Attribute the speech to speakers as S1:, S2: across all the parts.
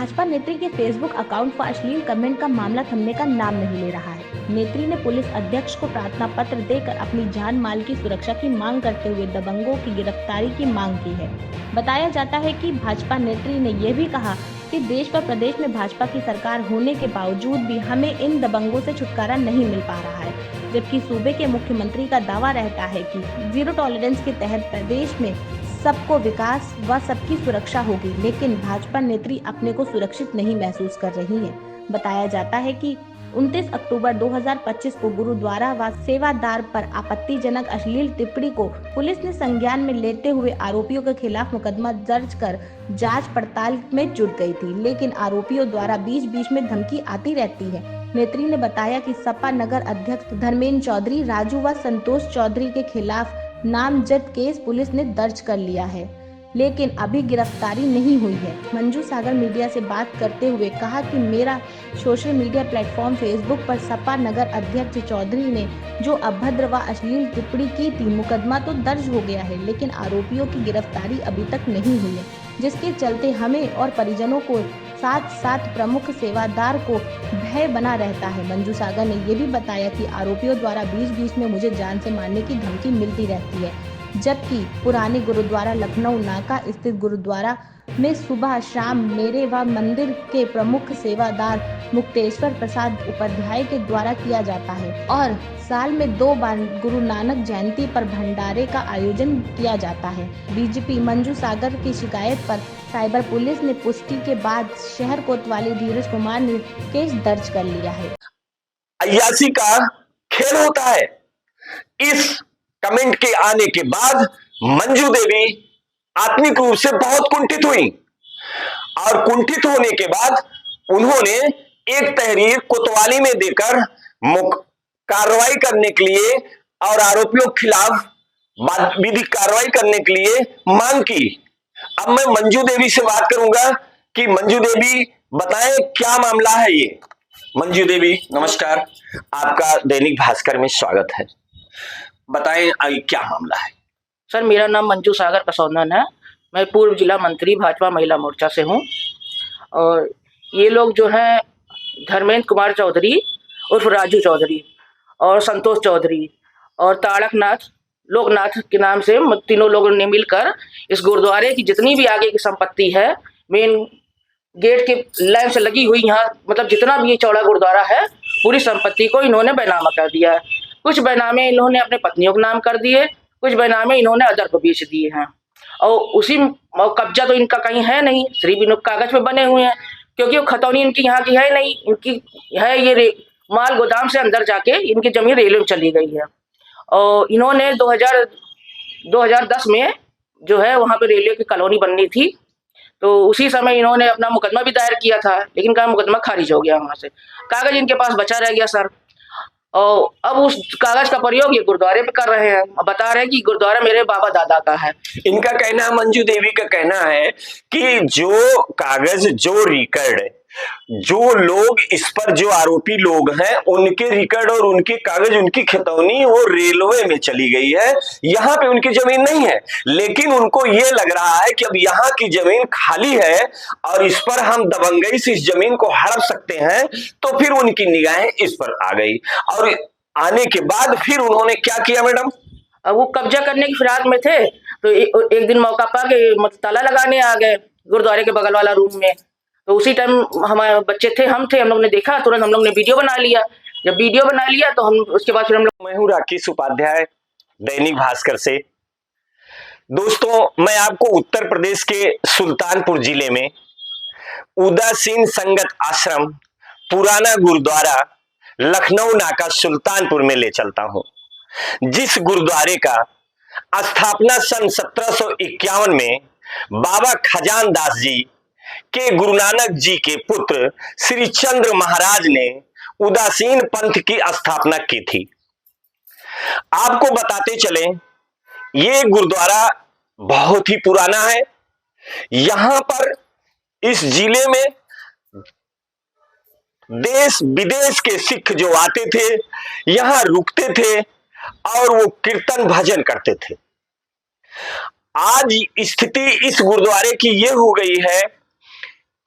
S1: भाजपा नेत्री के Facebook account पर अश्लील कमेंट का मामला थमने का नाम नहीं ले रहा है। नेत्री ने पुलिस अध्यक्ष को प्रार्थना पत्र देकर अपनी जान माल की सुरक्षा की मांग करते हुए दबंगों की गिरफ्तारी की मांग की है। बताया जाता है कि भाजपा नेत्री ने यह भी कहा कि देश व प्रदेश में भाजपा की सरकार होने के बावजूद भी हमें इन दबंगों से छुटकारा नहीं मिल पा रहा है, जबकि सूबे के मुख्यमंत्री का दावा रहता है कि जीरो टॉलरेंस के तहत प्रदेश में सबको विकास व सबकी सुरक्षा होगी, लेकिन भाजपा नेत्री अपने को सुरक्षित नहीं महसूस कर रही है। बताया जाता है कि 29 अक्टूबर 2025 को गुरुद्वारा व सेवादार पर आपत्तिजनक अश्लील टिप्पणी को पुलिस ने संज्ञान में लेते हुए आरोपियों के खिलाफ मुकदमा दर्ज कर जांच पड़ताल में जुट गई थी, लेकिन आरोपियों द्वारा बीच बीच में धमकी आती रहती है। नेत्री ने बताया कि सपा नगर अध्यक्ष धर्मेंद्र चौधरी, राजू व संतोष चौधरी के खिलाफ नामजद केस पुलिस ने दर्ज कर लिया है, लेकिन अभी गिरफ्तारी नहीं हुई है। मंजू सागर मीडिया से बात करते हुए कहा कि मेरा सोशल मीडिया प्लेटफॉर्म फेसबुक पर सपा नगर अध्यक्ष चौधरी ने जो अभद्र व अश्लील टिप्पणी की थी, मुकदमा तो दर्ज हो गया है, लेकिन आरोपियों की गिरफ्तारी अभी तक नहीं हुई है, जिसके चलते हमें और परिजनों को साथ साथ प्रमुख सेवादार को भय बना रहता है। मंजू सागर ने ये भी बताया कि आरोपियों द्वारा बीच बीच में मुझे जान से मारने की धमकी मिलती रहती है, जबकि पुराने गुरुद्वारा लखनऊ नाका स्थित गुरुद्वारा में सुबह शाम मेरे व मंदिर के प्रमुख सेवादार मुक्तेश्वर प्रसाद उपाध्याय के द्वारा किया जाता है और साल में 2 बार गुरु नानक जयंती पर भंडारे का आयोजन किया जाता है। डीजीपी मंजू सागर की शिकायत पर साइबर पुलिस ने पुष्टि के बाद शहर कोतवाली धीरज कुमार ने केस दर्ज कर लिया है।
S2: अय्यासी का खेल होता है। इस कमेंट के आने के बाद मंजू देवी आत्मिक रूप से बहुत कुंठित हुई और कुंठित होने के बाद उन्होंने एक तहरीर कोतवाली में देकर कार्रवाई करने के लिए और आरोपियों के खिलाफ विधिक कार्रवाई करने के लिए मांग की। अब मैं मंजू देवी से बात करूंगा कि मंजू देवी बताएं क्या मामला है ये। मंजू देवी नमस्कार, आपका दैनिक भास्कर में स्वागत है। बताएं क्या मामला है।
S3: सर, मेरा नाम मंजू सागर कसौंदन है। मैं पूर्व जिला मंत्री भाजपा महिला मोर्चा से हूं और ये लोग जो हैं धर्मेंद्र कुमार चौधरी उर्फ राजू चौधरी और संतोष चौधरी और तारकनाथ लोकनाथ के नाम से तीनों लोगों ने मिलकर इस गुरुद्वारे की जितनी भी आगे की संपत्ति है, मेन गेट के लाइन से लगी हुई, यहाँ मतलब जितना भी ये चौड़ा गुरुद्वारा है, पूरी संपत्ति को इन्होंने बैनामा कर दिया है। कुछ बैनामे इन्होंने अपने पत्नियों के नाम कर दिए, कुछ बैनामे इन्होंने अदर को बेच दिए हैं और उसी कब्जा तो इनका कहीं है नहीं, सिर्फ कागज पे बने हुए हैं, क्योंकि वो खतौनी इनकी यहाँ की है नहीं, इनकी है ये माल गोदाम से अंदर जाके इनकी जमीन रेलवे में चली गई है। और इन्होंने 2010 में जो है वहाँ पे रेलवे की कॉलोनी बननी थी, तो उसी समय इन्होंने अपना मुकदमा भी दायर किया था, लेकिन कहा मुकदमा खारिज हो गया, वहाँ से कागज इनके पास बचा रह गया सर। और अब उस कागज का प्रयोग ये गुरुद्वारे पे कर रहे हैं, बता रहे हैं कि गुरुद्वारा मेरे बाबा दादा का है।
S2: इनका कहना, मंजू देवी का कहना है कि जो कागज, जो रिकॉर्ड, जो लोग इस पर जो आरोपी लोग हैं उनके रिकॉर्ड और उनके कागज, उनकी खतौनी वो रेलवे में चली गई है, यहाँ पे उनकी जमीन नहीं है, लेकिन उनको ये लग रहा है कि अब यहाँ की जमीन खाली है और इस पर हम दबंगई से इस जमीन को हड़प सकते हैं, तो फिर उनकी निगाहें इस पर आ गई और आने के बाद फिर उन्होंने क्या किया मैडम?
S3: अब वो कब्जा करने की फिराक में थे, तो एक दिन मौका पा के ताला लगाने आ गए गुरुद्वारे के बगल वाला रूम में। तो उसी टाइम हमारे बच्चे थे, हम लोग ने देखा, तुरंत हम लोग ने वीडियो बना लिया। जब वीडियो बना लिया तो हम उसके बाद फिर हम लोग।
S2: मैं हूं राकेश उपाध्याय, दैनिक भास्कर से। दोस्तों, मैं आपको उत्तर प्रदेश के सुल्तानपुर जिले में उदासीन संगत आश्रम पुराना गुरुद्वारा लखनऊ नाका सुल्तानपुर में ले चलता हूं, जिस गुरुद्वारे का स्थापना सन 1751 में बाबा खजान दास जी के गुरु नानक जी के पुत्र श्री चंद्र महाराज ने उदासीन पंथ की स्थापना की थी। आपको बताते चलें, ये गुरुद्वारा बहुत ही पुराना है। यहां पर इस जिले में देश विदेश के सिख जो आते थे, यहां रुकते थे और वो कीर्तन भजन करते थे। आज स्थिति इस गुरुद्वारे की ये हो गई है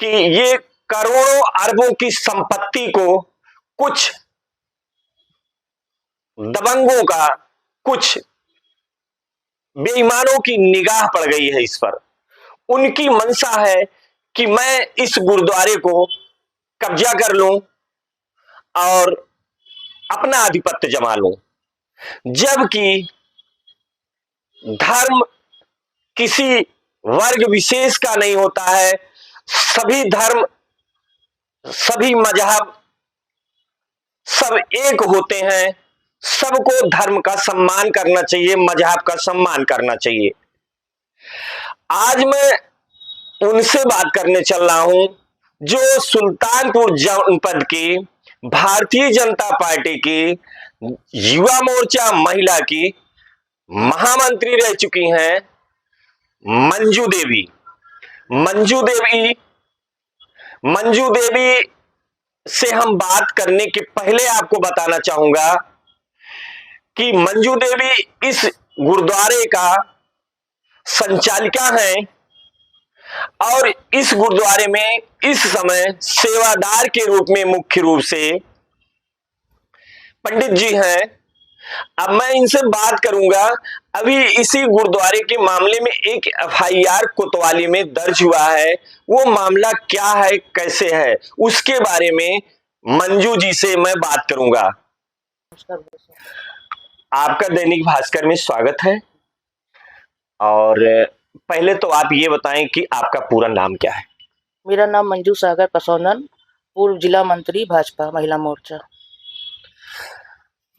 S2: कि ये करोड़ों अरबों की संपत्ति को कुछ दबंगों का, कुछ बेईमानों की निगाह पड़ गई है इस पर। उनकी मंशा है कि मैं इस गुरुद्वारे को कब्जा कर लूं और अपना आधिपत्य जमा लूं, जबकि धर्म किसी वर्ग विशेष का नहीं होता है। सभी धर्म, सभी मजहब सब एक होते हैं। सबको धर्म का सम्मान करना चाहिए, मजहब का सम्मान करना चाहिए। आज मैं उनसे बात करने चल रहा हूं जो सुल्तानपुर जनपद की भारतीय जनता पार्टी की युवा मोर्चा महिला की महामंत्री रह चुकी हैं, मंजू देवी। मंजू देवी मंजू देवी से हम बात करने के पहले आपको बताना चाहूंगा कि मंजू देवी इस गुरुद्वारे का संचालिका हैं और इस गुरुद्वारे में इस समय सेवादार के रूप में मुख्य रूप से पंडित जी हैं। अब मैं इनसे बात करूंगा। अभी इसी गुरुद्वारे के मामले में एक एफआईआर कोतवाली में दर्ज हुआ है। वो मामला क्या है, कैसे है, उसके बारे में मंजू जी से मैं बात करूंगा। आपका दैनिक भास्कर में स्वागत है। और पहले तो आप ये बताएं कि आपका पूरा नाम क्या है?
S3: मेरा नाम मंजू सागर कसौंदन, पूर्व जिला मंत्री भाजपा महिला मोर्चा।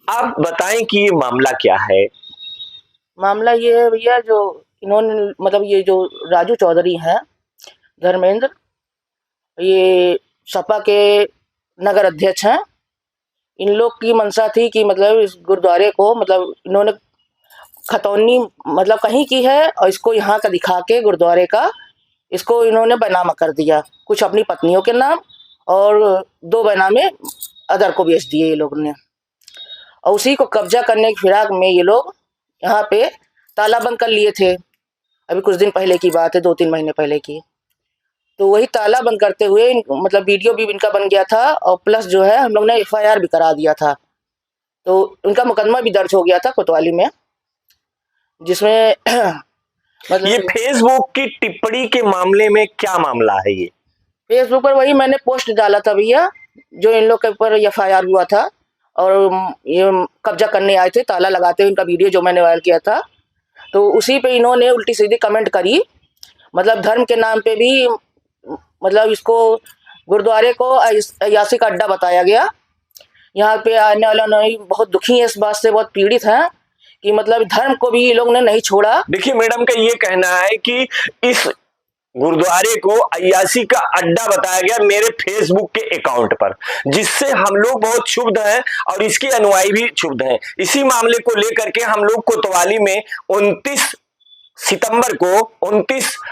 S2: आप बताएं कि ये मामला क्या है?
S3: मामला ये है भैया, जो इन्होंने मतलब ये जो राजू चौधरी हैं धर्मेंद्र, ये सपा के नगर अध्यक्ष हैं। इन लोग की मंशा थी कि मतलब इस गुरुद्वारे को मतलब इन्होंने खतौनी मतलब कहीं की है और इसको यहाँ का दिखा के गुरुद्वारे का इसको इन्होंने बैनामा कर दिया, कुछ अपनी पत्नियों के नाम और 2 बैनामे अदर को बेच दिए ये लोग ने। और उसी को कब्जा करने की फिराक में ये लोग यहाँ पे ताला बंद कर लिए थे। अभी कुछ दिन पहले की बात है, 2-3 महीने पहले की। तो वही ताला बंद करते हुए मतलब वीडियो भी इनका बन गया था और प्लस जो है हम लोग ने एफआईआर भी करा दिया था। तो उनका मुकदमा भी दर्ज हो गया था कोतवाली में, जिसमें मतलब
S2: ये फेसबुक की टिप्पणी के मामले में क्या मामला है? ये
S3: फेसबुक पर वही मैंने पोस्ट डाला था भैया, जो इन लोग के ऊपर एफआईआर हुआ था और ये कब्जा करने आए थे ताला लगाते हुए, उनका वीडियो जो मैंने वायरल किया था। तो उसी पे इन्होंने उल्टी सीधी कमेंट करी, मतलब धर्म के नाम पे भी मतलब इसको गुरुद्वारे को अयासी का अड्डा बताया गया। यहाँ पे आने वाला नहीं बहुत दुखी है, इस बात से बहुत पीड़ित हैं कि मतलब धर्म को भी ये लोग ने नहीं छोड़ा।
S2: देखिए, मैडम का ये कहना है कि इस गुरुद्वारे को अय्यासी का अड्डा बताया गया मेरे फेसबुक के अकाउंट पर, जिससे हम लोग बहुत क्षुब्ध हैं और इसके अनुयायी भी क्षुब्ध हैं। इसी मामले को लेकर के हम लोग कोतवाली में 29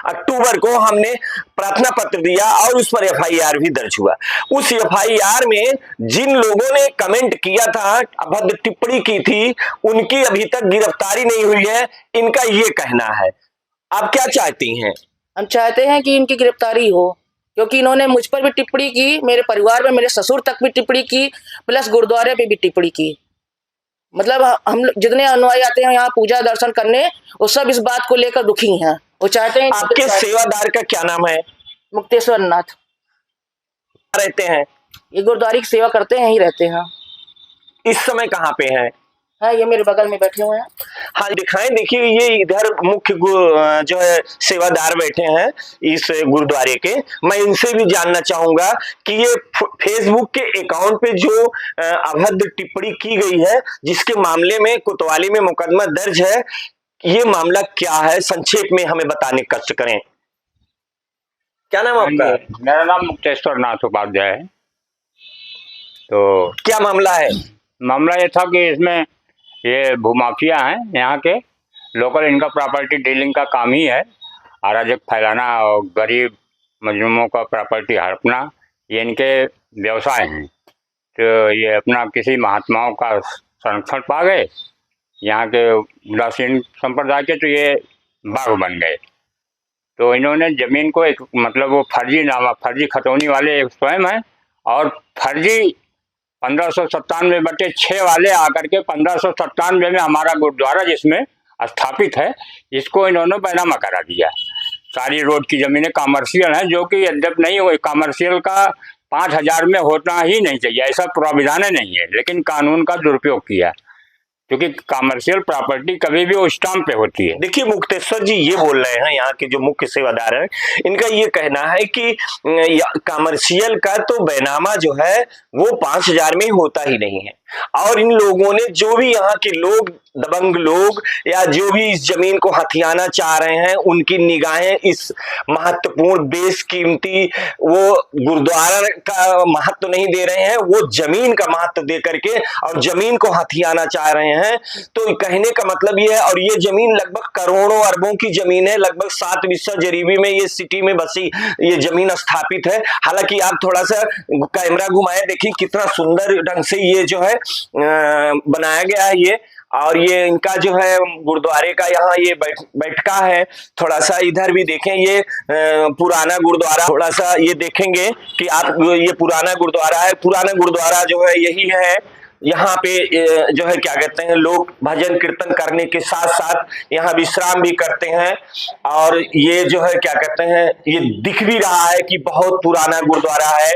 S2: अक्टूबर को हमने प्रार्थना पत्र दिया और उस पर एफआईआर भी दर्ज हुआ। उस एफआईआर में जिन लोगों ने कमेंट किया था, अभद्र टिप्पणी की थी, उनकी अभी तक गिरफ्तारी नहीं हुई है, इनका ये कहना है। आप क्या चाहती हैं?
S3: हम चाहते हैं कि इनकी गिरफ्तारी हो, क्योंकि इन्होंने मुझ पर भी टिप्पणी की, मेरे परिवार में मेरे ससुर तक भी टिप्पणी की, प्लस गुरुद्वारे पे भी टिप्पणी की। मतलब हम जितने अनुयायी आते हैं यहाँ पूजा दर्शन करने, वो सब इस बात को लेकर दुखी हैं। वो चाहते हैं।
S2: आपके सेवादार का क्या नाम है?
S3: मुक्तेश्वर नाथ
S2: रहते हैं?
S3: ये गुरुद्वारे की सेवा करते हैं, यहीं रहते हैं।
S2: इस समय कहाँ पे हैं?
S3: हाँ, ये मेरे बगल में बैठे हुए हैं।
S2: हाँ, दिखाएं। देखिए, ये इधर मुख्य जो है सेवादार बैठे हैं इस गुरुद्वारे के। मैं इनसे भी जानना चाहूंगा कि ये फेसबुक के अकाउंट पे जो अभद्र टिप्पणी की गई है, जिसके मामले में कोतवाली में मुकदमा दर्ज है, ये मामला क्या है? संक्षेप में हमें बताने का कष्ट करें। क्या नाम आपका?
S4: मेरा नाम मुक्तेश्वर नाथ उपाध्याय है। तो
S2: क्या मामला है?
S4: मामला ये था कि इसमें ये भूमाफिया हैं यहाँ के लोकल, इनका प्रॉपर्टी डीलिंग का काम ही है, अराजक फैलाना और गरीब मजलूमों का प्रॉपर्टी हड़पना, ये इनके व्यवसाय हैं। तो ये अपना किसी महात्माओं का संरक्षण पा गए, यहाँ के उदासीन संप्रदाय के, तो ये बाघ बन गए। तो इन्होंने जमीन को एक मतलब वो फर्जी खतौनी वाले स्वयं हैं, और फर्जी 1597/6 वाले आकर के 1597 में हमारा गुरुद्वारा जिसमें स्थापित है, इसको इन्होंने बैनामा करा दिया। सारी रोड की जमीनें कॉमर्शियल हैं, जो कि यद्यप नहीं हुई, कॉमर्शियल का 5000 में होना ही नहीं चाहिए, ऐसा प्राविधान नहीं है, लेकिन कानून का दुरुपयोग किया, क्योंकि कॉमर्शियल प्रॉपर्टी कभी भी उस स्टाम्प पे होती है।
S2: देखिए मुक्तेश्वर जी ये बोल रहे हैं, यहाँ के जो मुख्य सेवादार हैं, इनका ये कहना है कि कमर्शियल का तो बैनामा जो है वो 5000 में होता ही नहीं है, और इन लोगों ने जो भी यहाँ के लोग, दबंग लोग या जो भी इस जमीन को हथियाना चाह रहे हैं, उनकी निगाहें इस महत्वपूर्ण बेशकीमती वो गुरुद्वारा का महत्व नहीं दे रहे हैं, वो जमीन का महत्व दे करके और जमीन को हथियाना चाह रहे हैं। तो कहने का मतलब ये है, और ये जमीन लगभग करोड़ों अरबों की जमीन है, लगभग 7 बिस्सा जरीबी में ये सिटी में बसी ये जमीन स्थापित है। हालांकि आप थोड़ा सा कैमरा घुमाए, देखिए कितना सुंदर ढंग से ये जो है बनाया गया है ये, और ये इनका जो है गुरुद्वारे का यहाँ ये बैठका है। थोड़ा सा इधर भी देखें, ये पुराना गुरुद्वारा, थोड़ा सा ये देखेंगे कि आप ये पुराना गुरुद्वारा है। पुराना गुरुद्वारा जो है यही है, यहाँ पे जो है क्या कहते हैं, लोग भजन कीर्तन करने के साथ साथ यहाँ विश्राम भी करते हैं, और ये जो है क्या कहते हैं, ये दिख भी रहा है कि बहुत पुराना गुरुद्वारा है।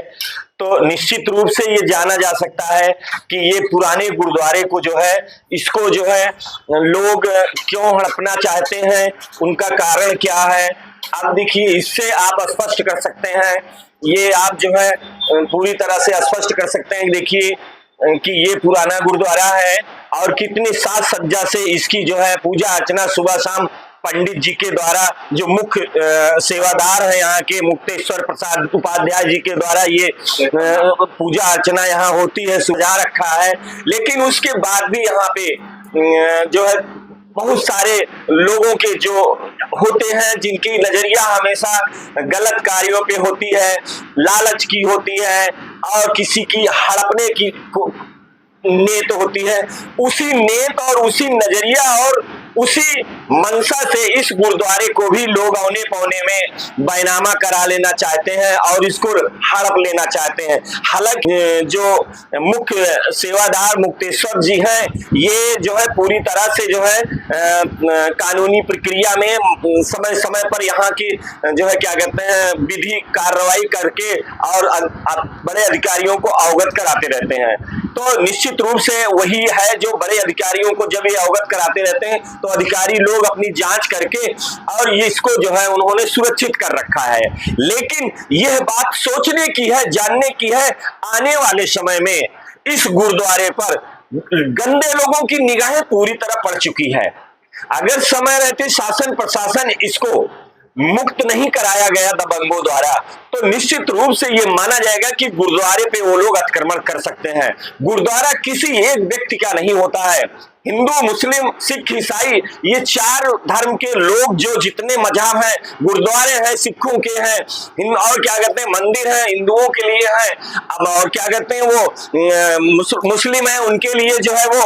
S2: तो निश्चित रूप से ये जाना जा सकता है कि ये पुराने गुरुद्वारे को जो है, इसको जो है लोग क्यों हड़पना चाहते हैं, उनका कारण क्या है। अब देखिए, इससे आप स्पष्ट कर सकते हैं, ये आप जो है पूरी तरह से स्पष्ट कर सकते हैं। देखिए कि ये पुराना गुरुद्वारा है, और कितनी साज सज्जा से इसकी जो है पूजा अर्चना सुबह शाम पंडित जी के द्वारा, जो मुख्य सेवादार है यहाँ के, मुक्तेश्वर प्रसाद उपाध्याय जी के द्वारा ये पूजा अर्चना यहाँ होती है, सजा रखा है। लेकिन उसके बाद भी यहाँ पे जो है बहुत सारे लोगों के जो होते हैं, जिनकी नजरिया हमेशा गलत कार्यों पे होती है, लालच की होती है, और किसी की हड़पने की नेत होती है, उसी नेत और उसी नजरिया और उसी मनसा से इस गुरुद्वारे को भी लोग औने पौने में बैनामा करा लेना चाहते हैं और इसको हड़प लेना चाहते हैं। हालांकि जो मुख्य सेवादार मुक्तेश्वर जी हैं, ये जो है पूरी तरह से जो है कानूनी प्रक्रिया में समय समय पर यहाँ की जो है क्या कहते हैं विधि कार्रवाई करके और बड़े अधिकारियों को अवगत कराते रहते हैं। तो निश्चित रूप से वही है जो बड़े अधिकारियों को जब ये अवगत कराते रहते हैं तो अधिकारी लोग अपनी जांच करके और ये इसको जो है उन्होंने सुरक्षित कर रखा है। लेकिन यह बात सोचने की है, जानने की है, आने वाले समय में इस गुरुद्वारे पर गंदे लोगों की निगाहें पूरी तरह पड़ चुकी है। अगर समय रहते शासन प्रशासन इसको मुक्त नहीं कराया गया दबंगों द्वारा, तो निश्चित रूप से ये माना जाएगा कि गुरुद्वारे पे वो लोग अतिक्रमण कर सकते हैं। गुरुद्वारा किसी एक व्यक्ति का नहीं होता है। हिंदू, मुस्लिम, सिख, ईसाई, ये 4 धर्म के लोग जो जितने मजहब हैं, गुरुद्वारे हैं सिखों के हैं, और क्या कहते हैं मंदिर है हिंदुओं के लिए है, अब और क्या कहते हैं वो मुस्लिम है उनके लिए जो है वो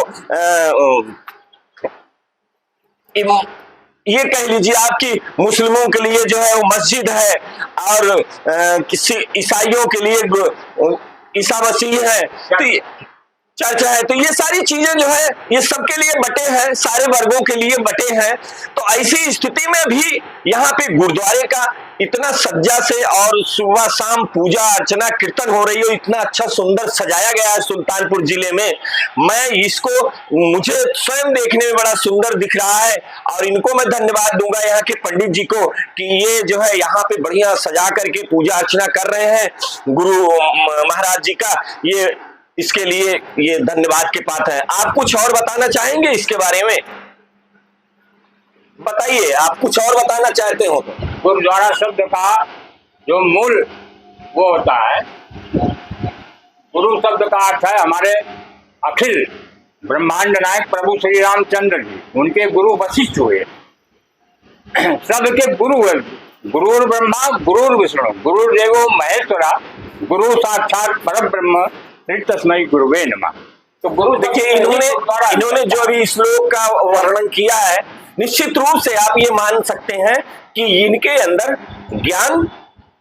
S2: ये कह लीजिए आपकी मुस्लिमों के लिए जो है वो मस्जिद है, और किसी ईसाइयों के लिए ईसा मसीह है, तो चर्च है। तो ये सारी चीजें जो है ये सबके लिए बटे हैं, सारे वर्गों के लिए बटे हैं। तो ऐसी स्थिति में भी यहाँ पे गुरुद्वारे का इतना सज्जा से और सुबह शाम पूजा अर्चना कीर्तन हो रही हो, इतना अच्छा सुंदर सजाया गया है सुल्तानपुर जिले में। मैं इसको मुझे स्वयं देखने में बड़ा सुंदर दिख रहा है, और इनको मैं धन्यवाद दूंगा यहाँ के पंडित जी को कि ये जो है यहाँ पे बढ़िया सजा करके पूजा अर्चना कर रहे हैं गुरु महाराज जी का, ये इसके लिए ये धन्यवाद के पात्र है। आप कुछ और बताना चाहेंगे इसके बारे में? बताइए, आप कुछ और बताना चाहते हो तो।
S4: गुरुद्वारा शब्द का जो मूल वो होता है, गुरु शब्द का अर्थ है हमारे अखिल ब्रह्मांड नायक प्रभु श्री रामचंद्र जी, उनके गुरु वशिष्ठ हुए। सबके गुरु है, गुरुर ब्रह्मा गुरुर विष्णु गुरुर्देवो महेश्वरा गुरु साक्षात परब्रह्म तस्मै गुरुवे नमः। तो गुरु
S2: देखिए, इन्होंने जो भी श्लोक का वर्णन किया है, निश्चित रूप से आप ये मान सकते हैं कि इनके अंदर ज्ञान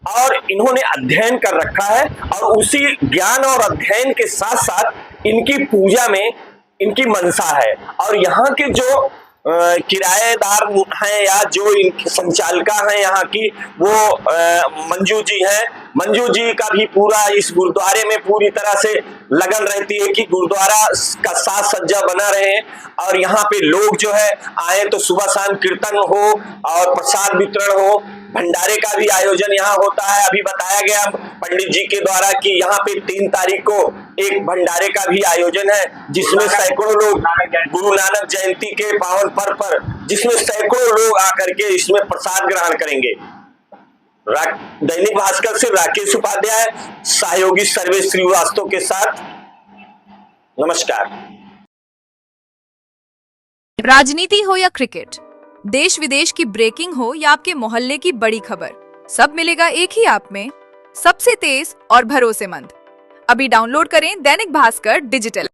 S2: और इन्होंने अध्ययन कर रखा है, और उसी ज्ञान और अध्ययन के साथ साथ इनकी पूजा में इनकी मनसा है। और यहाँ के जो किराएदार हैं या जो इनकी संचालिका हैं यहाँ की, वो मंजू जी हैं। मंजू जी का भी पूरा इस गुरुद्वारे में पूरी तरह से लगन रहती है कि गुरुद्वारा का साज सज्जा बना रहे, और यहाँ पे लोग जो है आए तो सुबह शाम कीर्तन हो और प्रसाद वितरण हो। भंडारे का भी आयोजन यहाँ होता है। अभी बताया गया पंडित जी के द्वारा कि यहाँ पे 3 तारीख को एक भंडारे का भी आयोजन है, जिसमें सैकड़ों लोग गुरु नानक जयंती के पावन पर्व पर, जिसमें सैकड़ों लोग आकर के इसमें प्रसाद ग्रहण करेंगे। दैनिक भास्कर से राकेश उपाध्याय, सहयोगी सर्वेश श्रीवास्तव के साथ, नमस्कार।
S5: राजनीति हो या क्रिकेट, देश विदेश की ब्रेकिंग हो या आपके मोहल्ले की बड़ी खबर, सब मिलेगा एक ही ऐप में, सबसे तेज और भरोसेमंद। अभी डाउनलोड करें दैनिक भास्कर डिजिटल।